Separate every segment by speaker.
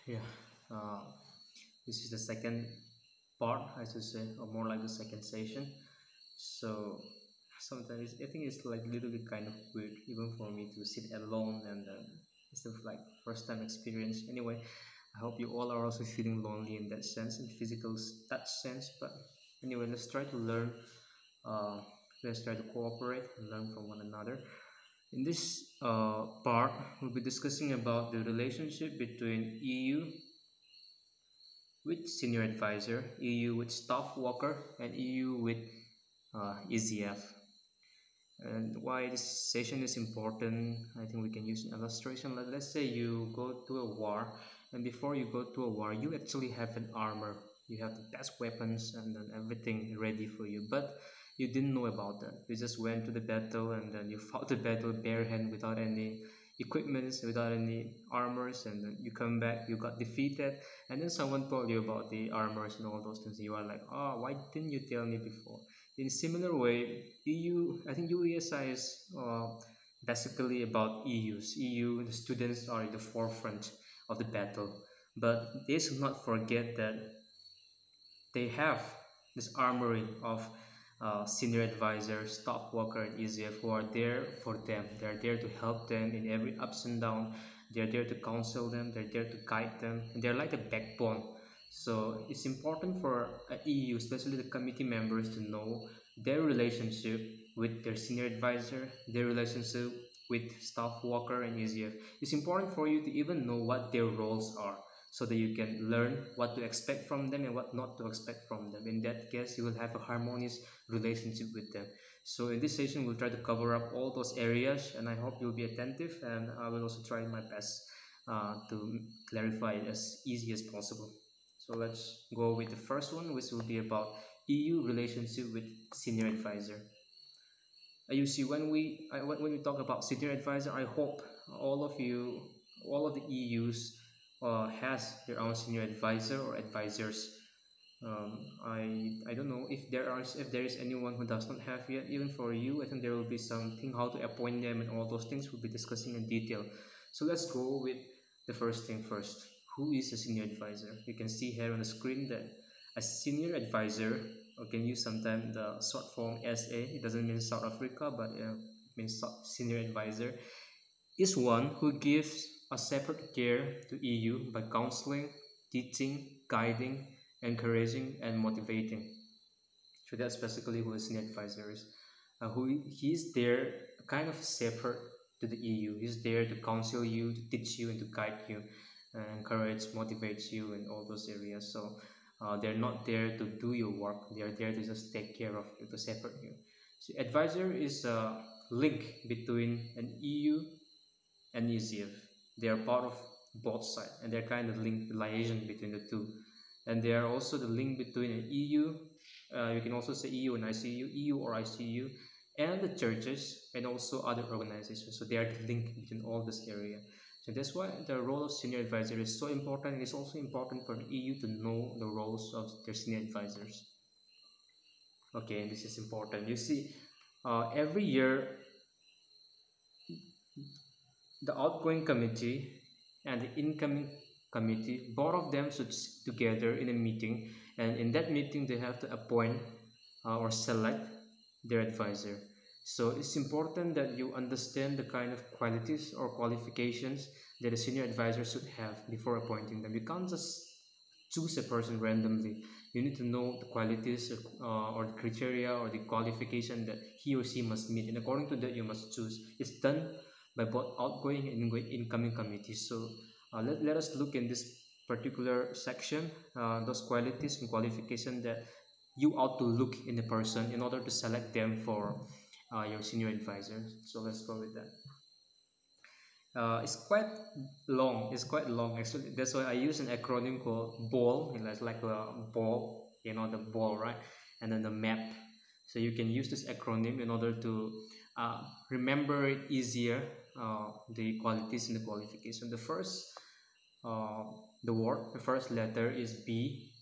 Speaker 1: Yeah, uh, this is the second part, I should say, or more like the second session. So sometimes I think it's like a little bit kind of weird, even for me to sit alone, and it's the like first time experience. Anyway, I hope you all are also feeling lonely in that sense, in physical touch sense. But anyway, let's try to learn. Uh, let's try to cooperate and learn from one another. In this part, we'll be discussing about the relationship between EU with senior advisor, EU with staff worker, and EU with EZF. And why this session is important, I think we can use an illustration. Let's say you go to a war, and before you go to a war, you actually have an armor. You have the best weapons and then everything ready for you. But you didn't know about that. You just went to the battle and then you fought the battle bare hand without any equipments, without any armors, and then you come back, you got defeated, and then someone told you about the armors and all those things. You are like, oh, why didn't you tell me before? In similar way, EU, I think UESI is basically about EUs. EU, the students are in the forefront of the battle. But they should not forget that they have this armory of senior advisors, staff worker, and EZF who are there for them. They are there to help them in every ups and down. They're there to counsel them. They're there to guide them. And they're like the backbone. So it's important for EU, especially the committee members, to know their relationship with their senior advisor, their relationship with staff worker and EZF. It's important for you to even know what their roles are so that you can learn what to expect from them and what not to expect from them. In that case, you will have a harmonious relationship with them. So in this session, we'll try to cover up all those areas, and I hope you'll be attentive, and I will also try my best to clarify it as easy as possible. So let's go with the first one, which will be about EU relationship with senior advisor. You see, when we talk about senior advisor, I hope all of you, all of the EUs, has their own senior advisor or advisors. I don't know if there is anyone who does not have yet. Even for you, I think there will be something how to appoint them and all those things we'll be discussing in detail. So let's go with the first thing first. Who is a senior advisor? You can see here on the screen that a senior advisor, or can use sometimes the short form SA. It doesn't mean South Africa, but it means senior advisor. Is one who gives a separate care to EU by counseling, teaching, guiding, encouraging, and motivating. So that's basically who a senior advisor is. Who he's there, kind of separate to the EU. He's there to counsel you, to teach you, and to guide you, encourage, motivate you in all those areas. So they're not there to do your work. They are there to just take care of you, to separate you. So advisor is a link between an EU and ECF. They are part of both sides, and they're kind of linked, the liaison between the two. And they are also the link between an EU, you can also say EU and ICU, EU or ICU, and the churches and also other organizations. So they are the link between all this area. So that's why the role of senior advisor is so important. It's also important for the EU to know the roles of their senior advisors. Okay, this is important. You see, every year the outgoing committee and the incoming committee, both of them should sit together in a meeting, and in that meeting they have to appoint or select their advisor. So it's important that you understand the kind of qualities or qualifications that a senior advisor should have before appointing them. You can't just choose a person randomly. You need to know the qualities or the criteria or the qualification that he or she must meet, and according to that you must choose. It's done by both outgoing and incoming committees. So let us look in this particular section those qualities and qualifications that you ought to look in a person in order to select them for your senior advisor. So let's go with that. It's quite long. It's quite long actually. That's why I use an acronym called BALL. It's like a ball, you know, the ball, right? And then the map. So you can use this acronym in order to remember it easier. The qualities and the qualification. The first, uh, the first letter is B,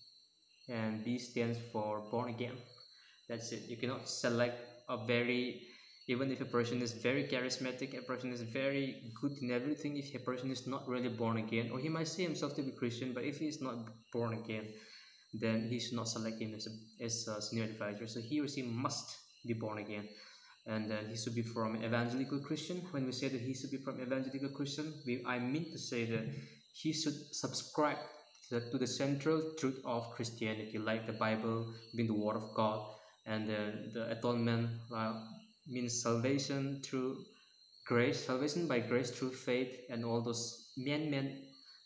Speaker 1: and B stands for born again. That's it. You cannot select a very Even if a person is very charismatic, a person is very good in everything, if a person is not really born again, or he might say himself to be Christian, but if he is not born again, then he should not select him as a senior advisor. So he or she must be born again. And then he should be from evangelical Christian. When we say that he should be from evangelical Christian, I mean to say that he should subscribe to the central truth of Christianity, like the Bible being the Word of God, and then the atonement means salvation through grace, salvation by grace through faith, and all those man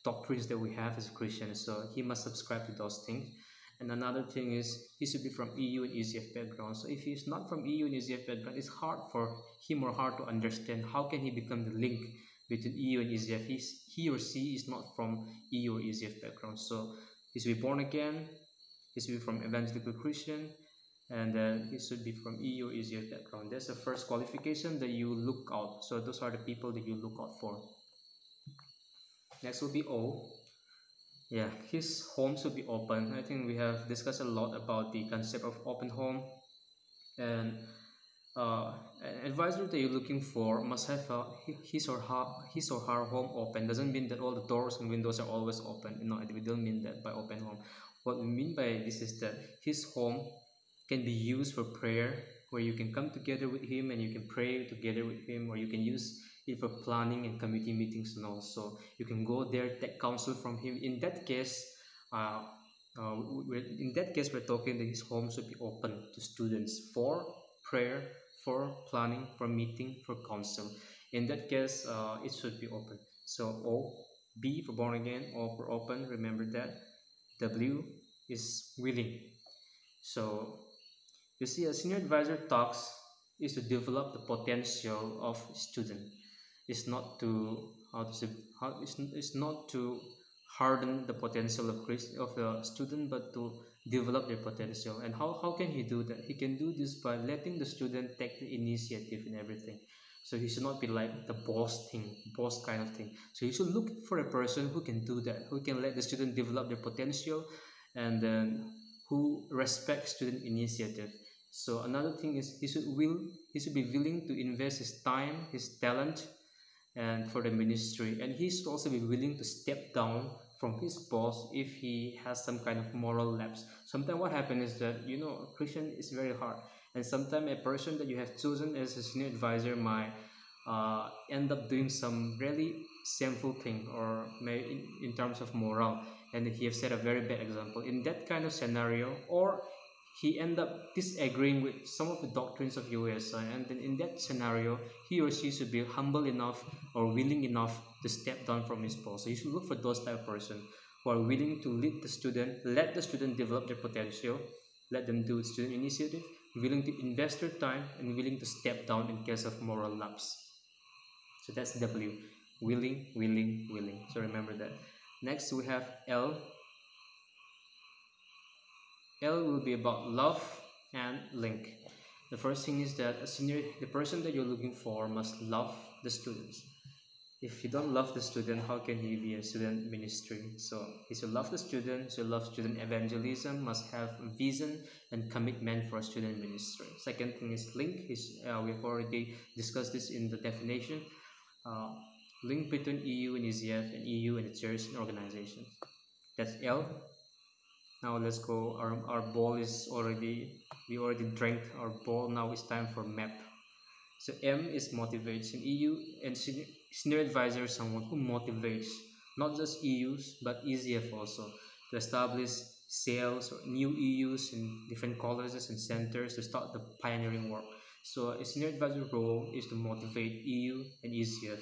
Speaker 1: doctrines that we have as Christians. So he must subscribe to those things. And another thing is he should be from EU and ECF background. So if he's not from EU and ECF background, it's hard for him or her to understand how can he become the link between EU and ECF. He or she is not from EU or ECF background. So he should be born again, he should be from evangelical Christian, and then he should be from EU or ECF background. That's the first qualification that you look out. So those are the people that you look out for. Next will be O. Yeah, his home should be open. I think we have discussed a lot about the concept of open home, and an advisor that you're looking for must have his or her home open. Doesn't mean that all the doors and windows are always open. No, we don't mean that by open home. What we mean by this is that his home can be used for prayer, where you can come together with him and you can pray together with him, or you can use it for planning and committee meetings, and also you can go there, take counsel from him. In that case, we're talking that his home should be open to students for prayer, for planning, for meeting, for counsel. In that case, it should be open. So O, B for born again, O for open. Remember that. W is willing. So you see, a senior advisor talks is to develop the potential of student. It's not to it's not to harden the potential of the student, but to develop their potential. And how can he do that? He can do this by letting the student take the initiative in everything. So he should not be like the boss kind of thing. So you should look for a person who can do that, who can let the student develop their potential, and then who respects student initiative. So another thing is he should be willing to invest his time, his talent, and for the ministry, and he should also be willing to step down from his boss if he has some kind of moral lapse. Sometimes what happens is that a Christian is very hard, and sometimes a person that you have chosen as a senior advisor might end up doing some really shameful thing, or maybe in terms of moral, and he have set a very bad example. In that kind of scenario, or he end up disagreeing with some of the doctrines of USI, and then in that scenario, he or she should be humble enough or willing enough to step down from his post. So you should look for those type of person who are willing to lead the student, let the student develop their potential, let them do student initiative, willing to invest their time, and willing to step down in case of moral lapse. So that's W, willing, willing, willing. So remember that. Next we have L. L will be about love and link. The first thing is that the person that you're looking for must love the students. If you don't love the student, how can he be a student ministry? So he should love the student, should love student evangelism, must have vision and commitment for student ministry. Second thing is link. We've already discussed this in the definition. Link between EU and ECF, and EU and the church and organizations. That's L. Now let's go. Our ball is we already drank our ball. Now it's time for map. So M is motivation. EU and senior advisor is someone who motivates not just EUs but ECF also to establish sales or new EUs in different colleges and centers to start the pioneering work. So a senior advisor role is to motivate EU and ECF.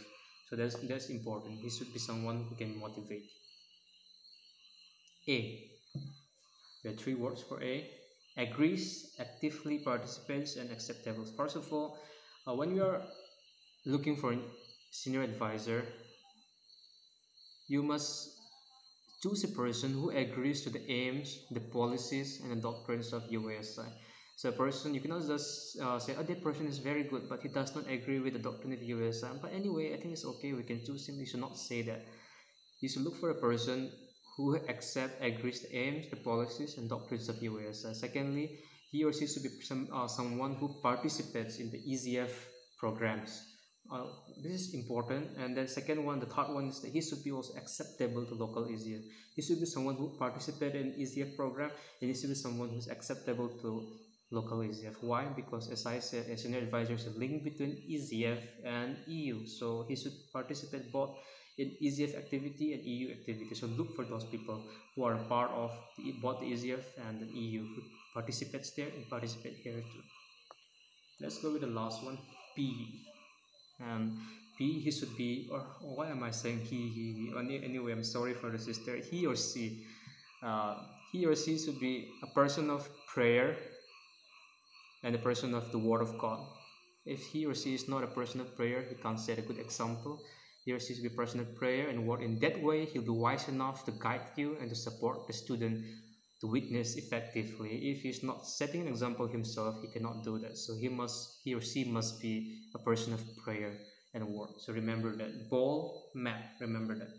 Speaker 1: So that's important. He should be someone who can motivate. A. There are three words for A. Agrees, actively participates, and acceptable. First of all, when you are looking for a senior advisor, you must choose a person who agrees to the aims, the policies, and the doctrines of UASI. So a person, you cannot just say, oh, that person is very good, but he does not agree with the doctrine of UASI. But anyway, I think it's okay, we can choose him. You should not say that. You should look for a person who agrees the aims, the policies, and doctrines of UASI. Secondly, He or she should be someone who participates in the EZF programs. Uh, this is important. And then second one, the third one is that he should be also acceptable to local EZF. He should be someone who participated in EZF program, and he should be someone who's acceptable to local EZF. Why? Because as I said, a senior advisor is a link between EZF and EU. So he should participate both in EZF activity and EU activity. So look for those people who are part of both the EZF and the EU, who participates there and participate here too. Let's go with the last one, P. And P, he should be, or why am I saying he? Anyway, I'm sorry for the sister. He or she, uh, he or she should be a person of prayer and a person of the Word of God. If he or she is not a person of prayer, he can't set a good example. He or she should be a person of prayer and word. In that way, he'll be wise enough to guide you and to support the student to witness effectively. If he's not setting an example himself, he cannot do that. So he or she must be a person of prayer and word. So remember that. Ball, map, remember that.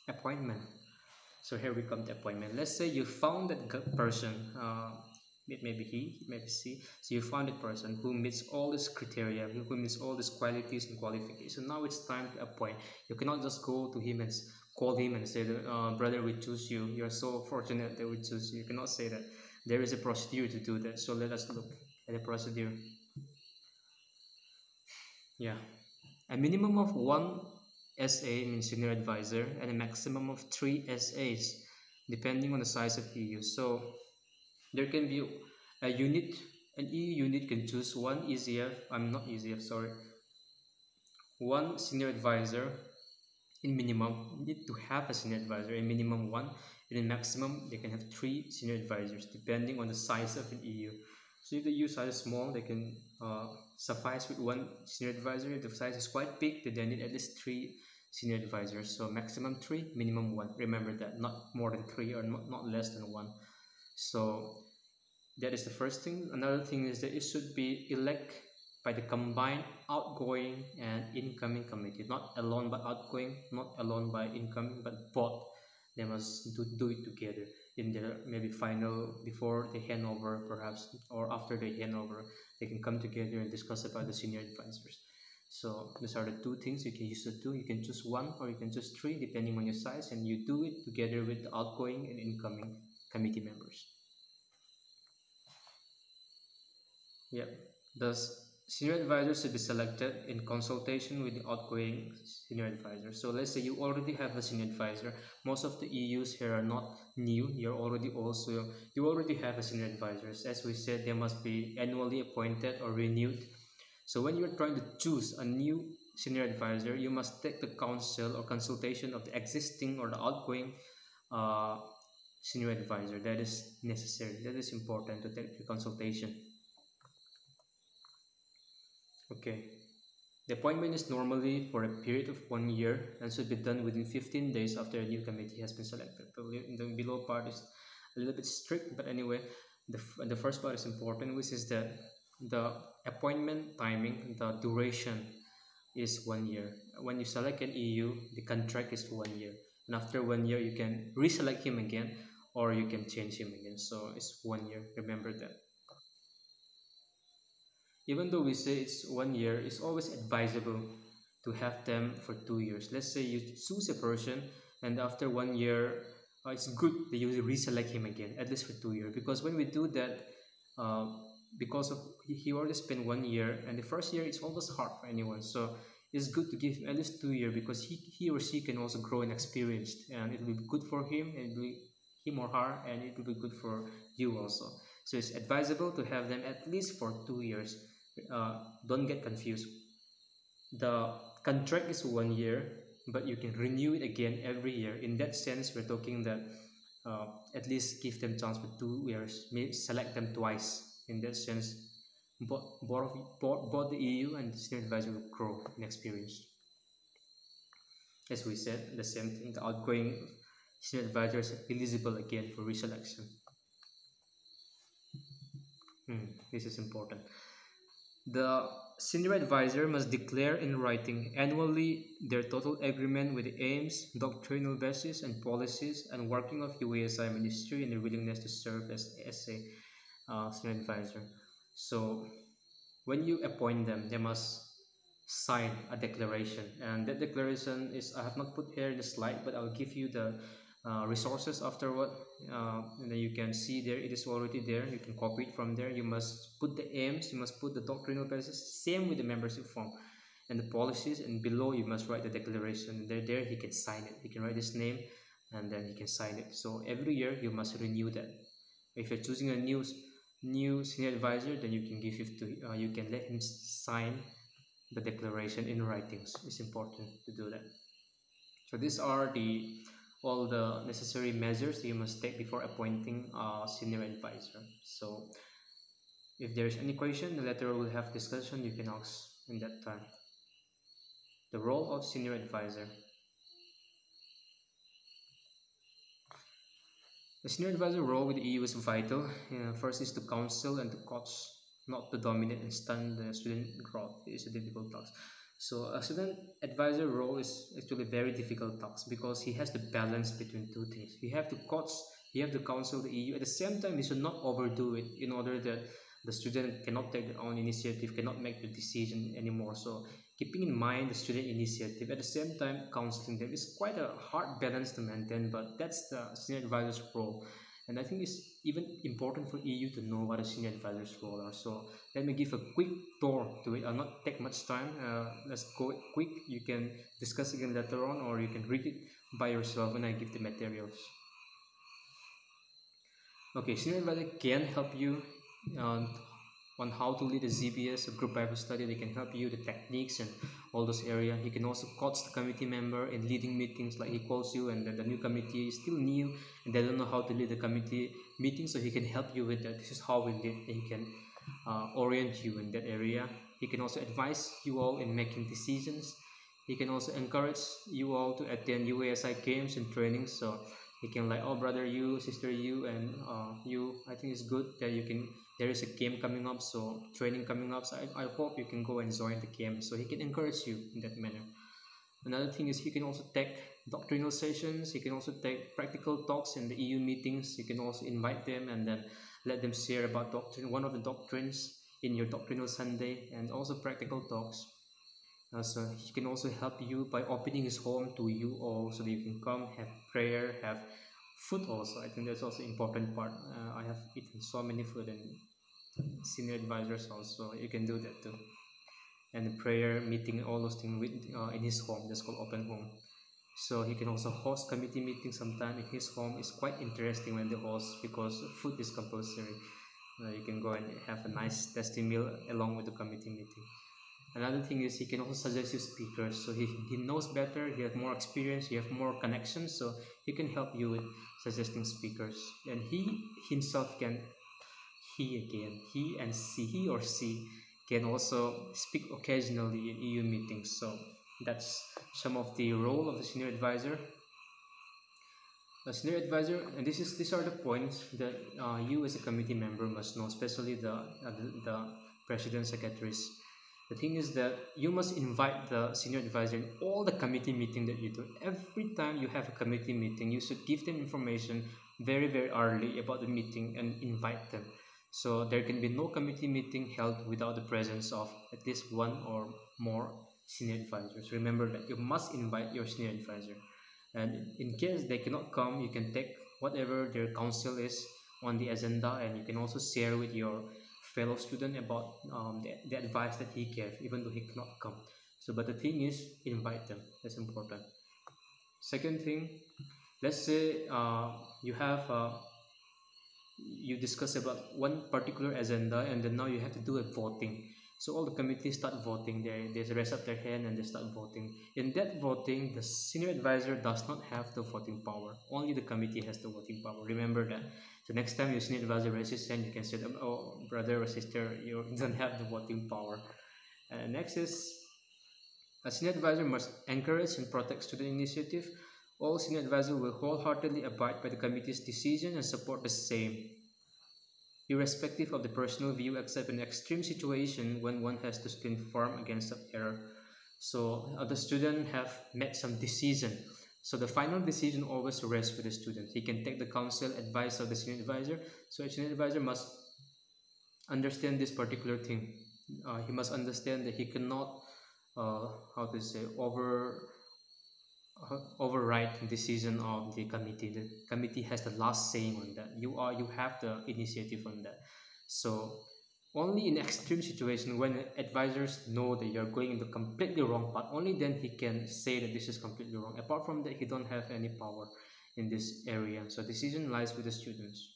Speaker 1: Appointment. So here we come to appointment. Let's say you found that person, it may be he, it may be she. So you found a person who meets all these criteria, who meets all these qualities and qualifications. So now it's time to appoint. You cannot just go to him and call him and say, brother, we choose you. You're so fortunate that we choose you. You cannot say that. There is a procedure to do that. So let us look at the procedure. Yeah. A minimum of one SA means senior advisor and a maximum of 3 SAs depending on the size of EU. So there can be a unit, an EU unit can choose one EZF, I'm not EZF, sorry, one senior advisor in minimum. You need to have a senior advisor in minimum one, and in maximum they can have 3 senior advisors depending on the size of an EU. So if the EU size is small, they can suffice with one senior advisor. If the size is quite big, then they need at least 3 senior advisors. So maximum 3, minimum 1. Remember that, not more than 3 or not less than 1. So that is the first thing. Another thing is that it should be elected by the combined outgoing and incoming committee, not alone by outgoing, not alone by incoming, but both. They must do it together in their maybe final, before they hand over perhaps, or after they hand over, they can come together and discuss about the senior advisors. So these are the 2 things you can use to do. You can choose 1 or you can choose 3 depending on your size, and you do it together with the outgoing and incoming committee members. Yep. Thus, senior advisors should be selected in consultation with the outgoing senior advisor. So let's say you already have a senior advisor. Most of the EUs here are not new. You're already also, you already have a senior advisors. As we said, they must be annually appointed or renewed. So when you're trying to choose a new senior advisor, you must take the counsel or consultation of the existing or the outgoing senior advisor. That is necessary. That is important to take the consultation. Okay. The appointment is normally for a period of 1 year and should be done within 15 days after a new committee has been selected. The below part is a little bit strict, but anyway, the first part is important, which is that the appointment timing, the duration is 1 year. When you select an EU, the contract is 1 year. And after 1 year, you can reselect him again or you can change him again. So it's 1 year. Remember that. Even though we say it's 1 year, it's always advisable to have them for 2 years. Let's say you choose a person and after 1 year, it's good that you reselect him again, at least for 2 years. Because when we do that, because of he already spent 1 year, and the first year it's almost hard for anyone. So it's good to give him at least 2 years, because he or she can also grow and experience, and it will be good for him, and it will be him or her, and it will be good for you also. So it's advisable to have them at least for 2 years. Don't get confused. The contract is 1 year, but you can renew it again every year. In that sense, we're talking that at least give them chance for 2 years, maybe select them twice. In that sense, both the EU and the senior advisor will grow in experience. As we said, the same thing, the outgoing senior advisor is eligible again for reselection. This is important. The senior advisor must declare in writing annually their total agreement with the aims, doctrinal basis, and policies and working of UASI ministry and their willingness to serve as a senior advisor. So when you appoint them, they must sign a declaration, and that declaration is, I have not put here in the slide, but I'll give you the resources afterward, and then you can see there, it is already there, you can copy it from there. You must put the aims, you must put the doctrinal basis, same with the membership form, and the policies, and below you must write the declaration. There he can sign it, he can write his name, and then he can sign it. So every year you must renew that. If you're choosing a new senior advisor, then you can give it to you can let him sign the declaration in writings. It's important to do that. So these are the all the necessary measures you must take before appointing a senior advisor. So if there is any question, later we'll have discussion, you can ask in that time. The role of senior advisor. The senior advisor role with the EU is vital. First is to counsel and to coach, not to dominate and stun the student growth. It is a difficult task. So a student advisor role is actually a very difficult task because he has to balance between two things. He have to coach, he have to counsel the EU. At the same time, he should not overdo it in order that the student cannot take their own initiative, cannot make the decision anymore. So keeping in mind the student initiative, at the same time counseling them is quite a hard balance to maintain, but that's the senior advisor's role. And I think it's even important for EU to know what a senior advisor's role are. So let me give a quick tour to it. I'll not take much time. Let's go quick. You can discuss again later on, or you can read it by yourself when I give the materials. Okay, senior advisor can help you um, on how to lead a ZBS, a group Bible study. They can help you the techniques and all those areas. He can also coach the committee member in leading meetings, like he calls you and then the new committee is still new and they don't know how to lead the committee meeting, so he can help you with that. This is how we lead. He can orient you in that area. He can also advise you all in making decisions. He can also encourage you all to attend UASI games and trainings. So he can like, oh brother you, sister you, and you, I think it's good that you can, there is a game coming up, so training coming up, so I hope you can go and join the game. So he can encourage you in that manner. Another thing is he can also take doctrinal sessions. He can also take practical talks in the EU meetings. You can also invite them and then let them share about doctrine, one of the doctrines in your doctrinal Sunday, and also practical talks. So he can also help you by opening his home to you all, so that you can come, have prayer, have food also. I think that's also important part. I have eaten so many food and senior advisors also. You can do that too. And the prayer meeting, all those things with, in his home. That's called open home. So he can also host committee meetings sometime in his home. It's quite interesting when they host because food is compulsory. You can go and have a nice tasty meal along with the committee meeting. Another thing is he can also suggest you speakers. So he knows better, he has more experience, he has more connections, so he can help you with suggesting speakers. And he himself can, he or she can also speak occasionally in EU meetings. So that's some of the role of the senior advisor. A senior advisor, and these are the points that you as a committee member must know, especially the president, secretaries. The thing is that you must invite the senior advisor in all the committee meeting that you do. Every time you have a committee meeting, you should give them information very, very early about the meeting and invite them. So there can be no committee meeting held without the presence of at least one or more senior advisors. Remember that you must invite your senior advisor. And in case they cannot come, you can take whatever their counsel is on the agenda, and you can also share with your fellow student about the advice that he gave, even though he cannot come. So but the thing is, invite them. That's important. Second thing, let's say you discuss about one particular agenda, and then now you have to do a voting. So all the committees start voting. They raise up their hand and they start voting. In that voting, the senior advisor does not have the voting power. Only the committee has the voting power. Remember that. So next time your senior advisor raises his hand, you can say, "Oh, brother or sister, you don't have the voting power." And next is, a senior advisor must encourage and protect student initiative. All senior advisors will wholeheartedly abide by the committee's decision and support the same. irrespective of the personal view, except in extreme situation when one has to stand firm against an error. So the student have made some decision. So the final decision always rests with the student. He can take the counsel advice of the senior advisor. So a senior advisor must understand this particular thing. He must understand that he cannot, how to say, override decision of the committee. The committee has the last saying on that. You have the initiative on that. So only in extreme situation when advisors know that you're going in the completely wrong path, only then he can say that this is completely wrong. Apart from that, he don't have any power in this area. So decision lies with the students.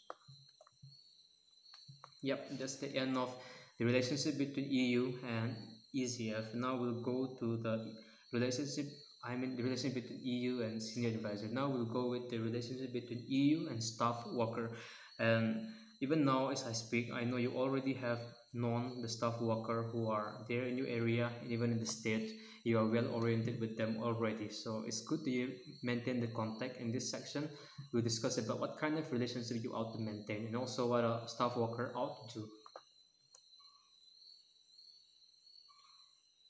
Speaker 1: Yep, that's the end of the relationship between EU and ECF. Now we'll go to the relationship, the relationship between EU and senior advisor. Now we'll go with the relationship between EU and staff worker. And even now, as I speak, I know you already have known the staff worker who are there in your area, and even in the state. You are well oriented with them already. So it's good to maintain the contact in this section. We'll discuss about what kind of relationship you ought to maintain and also what a staff worker ought to do.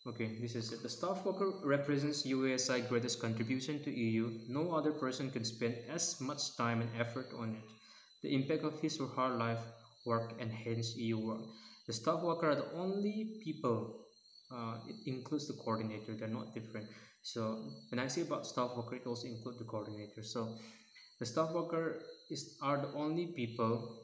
Speaker 1: Okay, this is it. The staff worker represents UASI's greatest contribution to EU. No other person can spend as much time and effort on it. The impact of his or her life, work, and hence EU work. The staff worker are the only people, it includes the coordinator, they're not different. So when I say about staff worker, it also includes the coordinator. So the staff worker are the only people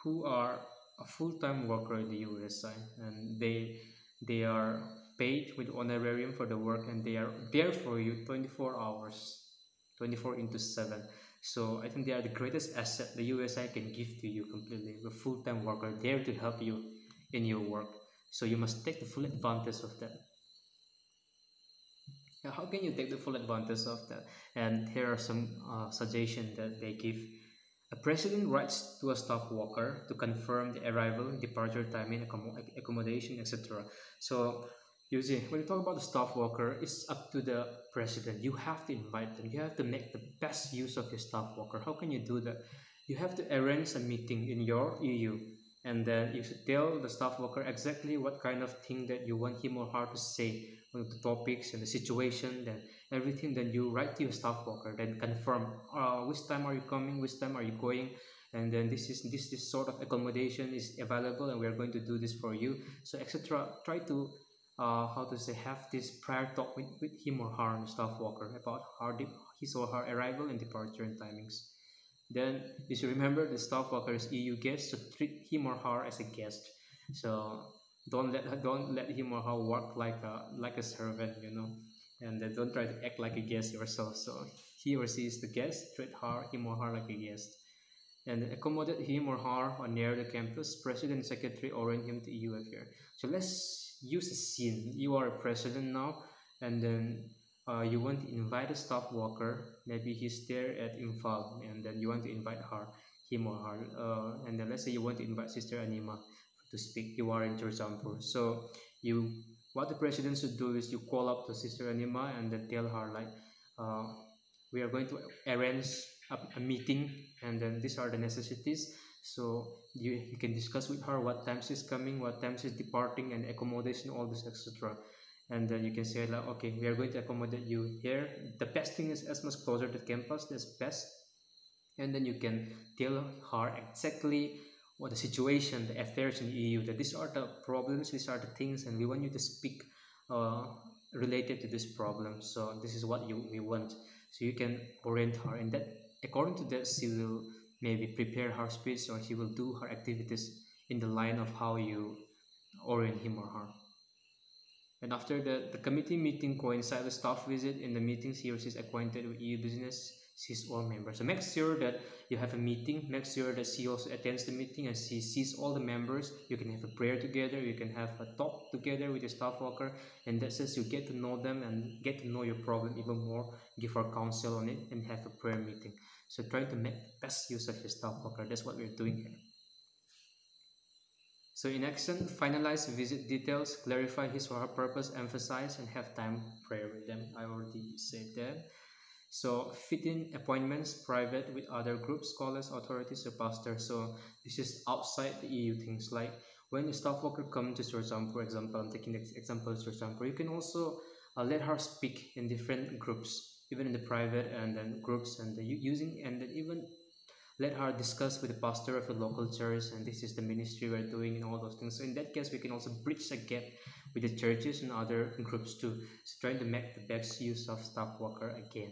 Speaker 1: who are a full-time worker in the USI, and they are paid with honorarium for the work, and they are there for you 24 hours, 24 into 7. So I think they are the greatest asset the USI can give to you completely. A full-time worker there to help you in your work. So you must take the full advantage of that. Now, how can you take the full advantage of that? And here are some suggestions that they give. A president writes to a staff worker to confirm the arrival, departure timing, accommodation, etc. So you see, when you talk about the staff worker, it's up to the president. You have to invite them. You have to make the best use of your staff worker. How can you do that? You have to arrange a meeting in your EU, and then you should tell the staff worker exactly what kind of thing that you want him or her to say on the topics and the situation, then everything. Then you write to your staff worker, then confirm which time are you coming, which time are you going, and then this sort of accommodation is available, and we are going to do this for you, so etc. Try to how to say, have this prior talk with him or her, the staff worker, about his or her arrival and departure and timings. Then you should remember the staff worker is EU guest, so treat him or her as a guest. So don't let him or her work like a servant, and then don't try to act like a guest yourself. So he or she is the guest, treat him or her like a guest, and accommodate him or her or near the campus. President and secretary orient him to EU affair. So let's use a scene. You are a president now, and then you want to invite a staff worker. Maybe he's there at Imphal, and then you want to invite him or her. And then let's say you want to invite Sister Anima to speak. You are in Jorjampur. So what the president should do is you call up to Sister Anima and then tell her like, we are going to arrange a meeting, and then these are the necessities. So you can discuss with her what time she's coming, what time she's departing, and accommodation, all this, etc. And then you can say like, okay, we are going to accommodate you here. The best thing is as much closer to campus, that's best. And then you can tell her exactly what the situation, the affairs in the EU, that these are the problems, these are the things, and we want you to speak related to this problem. So this is what we want. So you can orient her, and that according to that, she will maybe prepare her speech, or she will do her activities in the line of how you orient him or her. And after the committee meeting coincides with staff visit. In the meetings, he or she is acquainted with EU business, sees all members. So make sure that you have a meeting. Make sure that she also attends the meeting and she sees all the members. You can have a prayer together. You can have a talk together with your staff worker. And that says you get to know them and get to know your problem even more. Give her counsel on it and have a prayer meeting. So try to make the best use of your staff worker. That's what we're doing here. So in action, finalize visit details, clarify his or her purpose, emphasize, and have time prayer with them. I already said that. So fit in appointments private with other groups, scholars, authorities, or pastors. So this is outside the EU things. Like when a staff worker comes to Sursam, for example, I'm taking the example of Sursam, you can also let her speak in different groups, even in the private and then groups, and using, and then even let her discuss with the pastor of the local church, and this is the ministry we're doing and all those things. So in that case, we can also bridge a gap with the churches and other groups too. So trying to make the best use of staff worker again.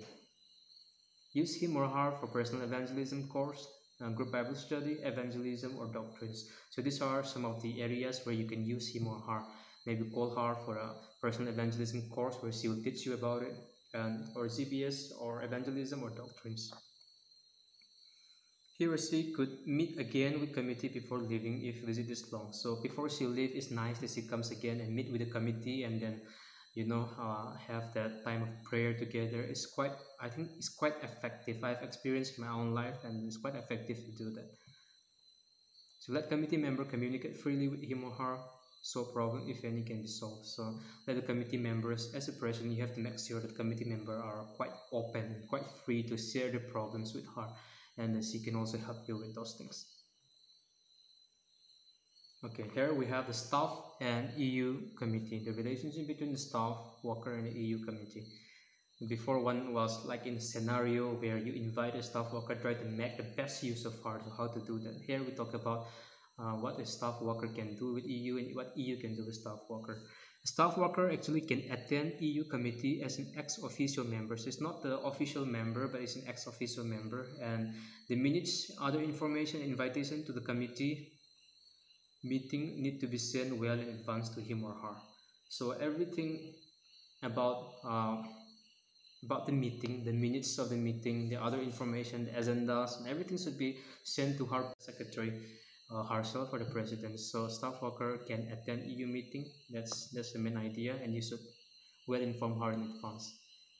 Speaker 1: Use him or her for personal evangelism course, group Bible study, evangelism, or doctrines. So these are some of the areas where you can use him or her. Maybe call her for a personal evangelism course where she will teach you about it, and or CBS or evangelism or doctrines. He or she could meet again with committee before leaving if visit is long. So before she leave, it's nice that she comes again and meet with the committee, and then have that time of prayer together. It's quite, I think it's quite effective. I've experienced in my own life, and it's quite effective to do that. So let committee member communicate freely with him or her, so problem if any can be solved. So let the committee members, as a president, you have to make sure that committee members are quite open, quite free to share the problems with her, and she can also help you with those things. Okay, here we have the staff and EU committee, the relationship between the staff worker and the EU committee. Before, one was like in a scenario where you invite a staff worker, try to make the best use of her, so how to do that. Here we talk about what a staff worker can do with EU and what EU can do with staff worker. A staff worker actually can attend EU committee as an ex officio member. So it's not the official member, but it's an ex officio member. And the minutes, other information, invitation to the committee meeting need to be sent well in advance to him or her. So everything about the meeting, the minutes of the meeting, the other information, the agendas, and everything should be sent to her secretary herself or the president. So staff worker can attend EU meeting. That's the main idea, and you should well inform her in advance.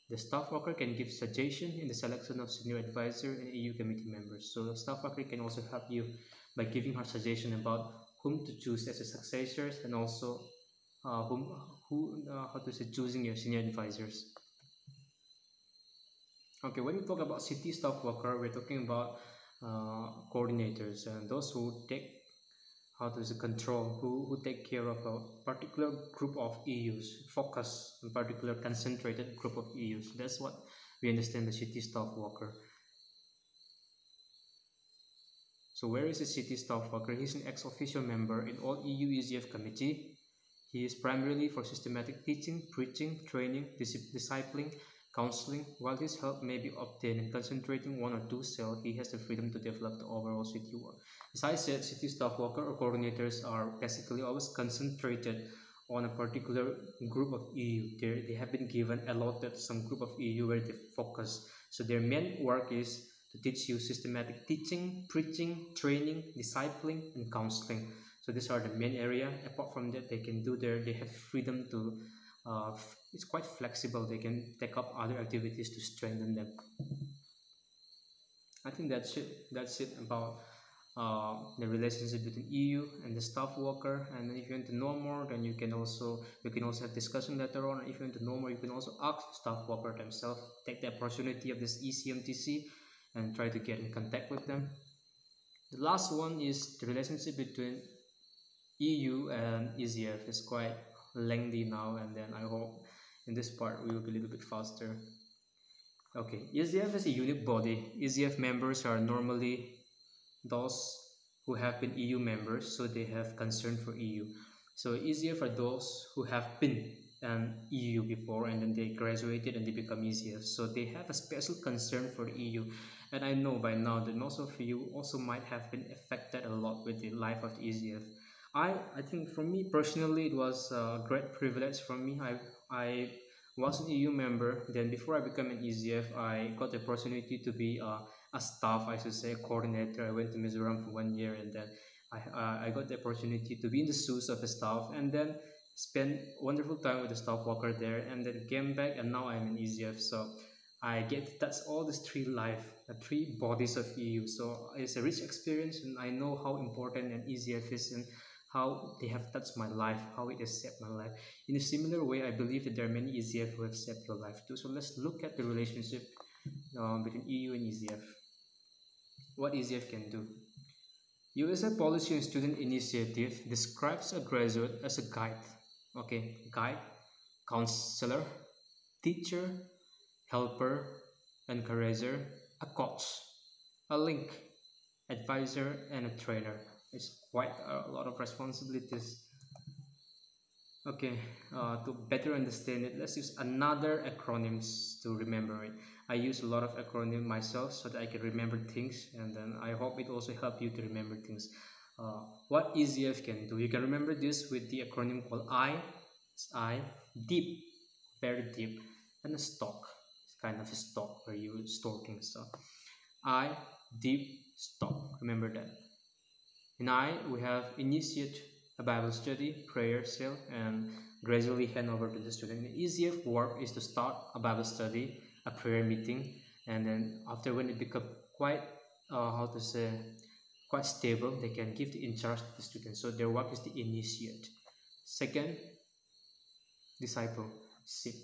Speaker 1: The staff worker can give suggestion in the selection of senior advisor and EU committee members. So the staff worker can also help you by giving her suggestion about whom to choose as a successors, and also choosing your senior advisors. Okay, when we talk about city staff worker, we're talking about coordinators and those who take control, who take care of a particular group of EUs, focus on particular concentrated group of EUs. That's what we understand the city staff worker. So where is a city staff worker? He's an ex-officio member in all EU ECF committee. He is primarily for systematic teaching, preaching, training, discipling, counseling. While his help may be obtained in concentrating one or two cells, he has the freedom to develop the overall city work. As I said, city staff worker or coordinators are basically always concentrated on a particular group of EU. They have been given allotted some group of EU where they focus. So their main work is to teach you systematic teaching, preaching, training, discipling, and counseling. So these are the main area. Apart from that, they have freedom to, it's quite flexible. They can take up other activities to strengthen them. I think that's it about the relationship between EU and the staff worker. And if you want to know more, then you can also have discussion later on. If you want to know more, you can also ask staff worker themselves. Take the opportunity of this E-CMTC and try to get in contact with them. The last one is the relationship between EU and ECF. Is quite lengthy now, and then I hope in this part we will be a little bit faster. Okay, ECF is a unique body. ECF members are normally those who have been EU members, so they have concern for EU. So ECF are those who have been an EU before, and then they graduated and they become ECF. So they have a special concern for the EU. And I know by now that most of you also might have been affected a lot with the life of the ECF. I think for me personally, it was a great privilege for me. I was an EU member. Then before I became an ECF, I got the opportunity to be a staff, I should say, a coordinator. I went to Mizoram for 1 year, and then I got the opportunity to be in the shoes of the staff, and then spend wonderful time with the staff worker there, and then came back, and now I'm an ECF. So I get to touch all these the three bodies of EU. So it's a rich experience, and I know how important an ECF is and how they have touched my life, how it has shaped my life. In a similar way, I believe that there are many ECF who have shaped your life too. So let's look at the relationship between EU and ECF. What ECF can do. USA Policy and Student Initiative describes a graduate as a guide, okay, guide, counselor, teacher, helper, encourager, a coach, a link, advisor, and a trainer. It's quite a lot of responsibilities. Okay, to better understand it, let's use another acronyms to remember it. I use a lot of acronym myself so that I can remember things, and then I hope it also help you to remember things. What ECF can do, you can remember this with the acronym called I. It's I, deep, very deep, and a stock. It's kind of a stock where you store things. So I, deep, stock. Remember that. In I, we have initiate a Bible study, prayer seal, and gradually hand over to the student. The easiest work is to start a Bible study, a prayer meeting, and then after when it become quite, how to say, quite stable, they can give the in charge to the student. So their work is the initiate. Second, discipleship.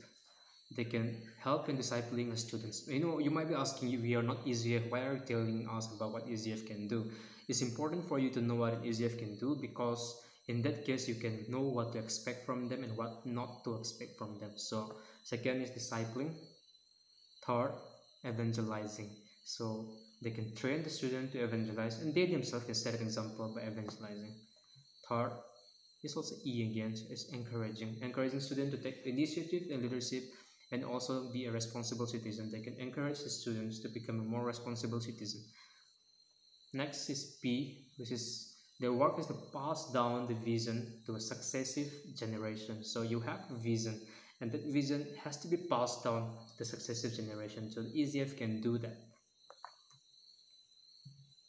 Speaker 1: They can help in discipling the students. You might be asking, we are not ECF, why are you telling us about what ECF can do? It's important for you to know what an ECF can do, because in that case you can know what to expect from them and what not to expect from them. So second is discipling. Third, evangelizing. So they can train the student to evangelize, and they themselves can set an example by evangelizing. Third is also E again, so it's encouraging students to take initiative and leadership, and also be a responsible citizen. They can encourage the students to become a more responsible citizen. Next is P, which is their work is to pass down the vision to a successive generation. So you have a vision, and that vision has to be passed down to the successive generation. So the ECF can do that.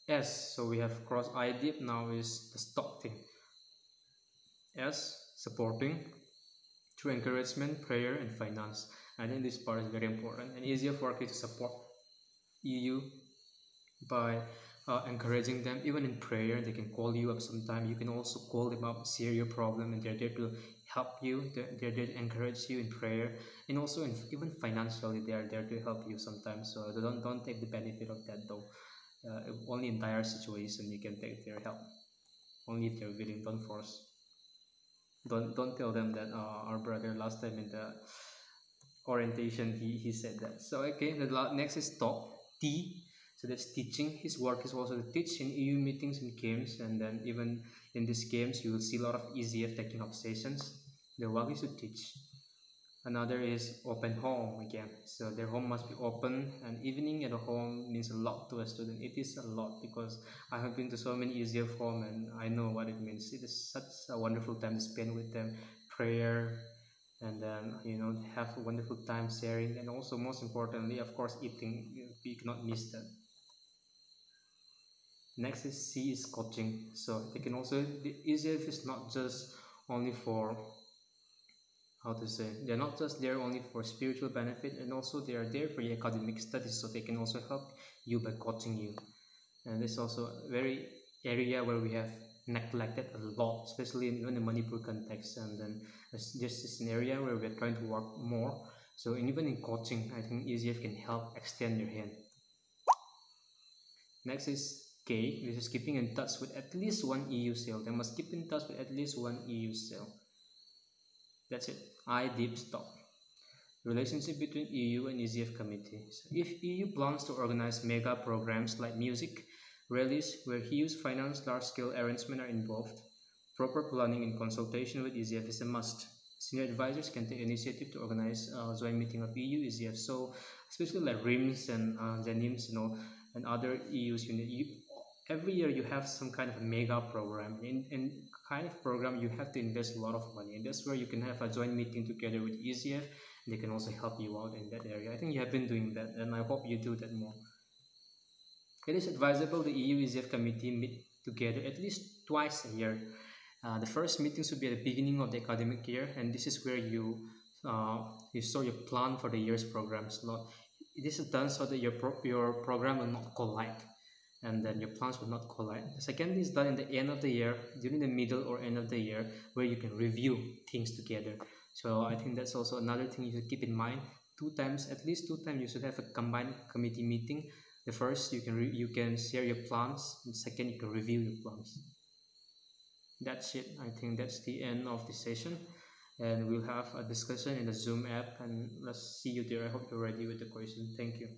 Speaker 1: S, so we have cross I deep, now is the stock thing. S, supporting through encouragement, prayer, and finance. I think this part is very important. And ECF work is to support EU by encouraging them, even in prayer. They can call you up sometime. You can also call them up, share your problem, and they're there to help you. They're there to encourage you in prayer, and also even financially they are there to help you sometimes. So don't take the benefit of that though. Only in dire situation you can take their help. Only if they're willing. Don't force. Don't tell them that our brother last time in the orientation he said that. So okay, the next is talk. T, so that's teaching. His work is also to teach in EU meetings and games, and then even in these games you will see a lot of ECF taking up sessions. Their work is to teach. Another is open home again. So their home must be open, and evening at a home means a lot to a student. It is a lot, because I have been to so many ECF home and I know what it means. It is such a wonderful time to spend with them, prayer, and then have a wonderful time sharing, and also most importantly, of course, eating. You cannot miss that. Next is C, is coaching. So they can also, the ECF is not just only for, how to say, they're not just there only for spiritual benefit, and also they are there for your academic studies, so they can also help you by coaching you. And this is also a very area where we have neglected a lot, especially in the Manipur context. And then this is an area where we're trying to work more. So even in coaching, I think ECF can help extend your hand. Next is K, which is keeping in touch with at least one EU cell. They must keep in touch with at least one EU cell. That's it. I deep stop. Relationship between EU and ECF committees. If EU plans to organize mega programs like music rallies where huge finance, large-scale arrangements are involved, proper planning and consultation with ECF is a must. Senior advisors can take initiative to organize a joint meeting of EU, ECF. So especially like RIMS and ZENIMS, and other EU's unit. Every year you have some kind of a mega program. In kind of program you have to invest a lot of money, and that's where you can have a joint meeting together with ECF. They can also help you out in that area. I think you have been doing that, and I hope you do that more. It is advisable the EU ECF committee meet together at least twice a year. The first meeting should be at the beginning of the academic year, and this is where you store your plan for the year's programs. This is done so that your program will not collide, and then your plans will not collide. The second is done in the end of the year, during the middle or end of the year, where you can review things together. So I think that's also another thing you should keep in mind, two times, at least two times. You should have a combined committee meeting. The first, you can share your plans, and second, you can review your plans. That's it. I think that's the end of the session, and we'll have a discussion in the Zoom app. And let's see you there. I hope you're ready with the question. Thank you.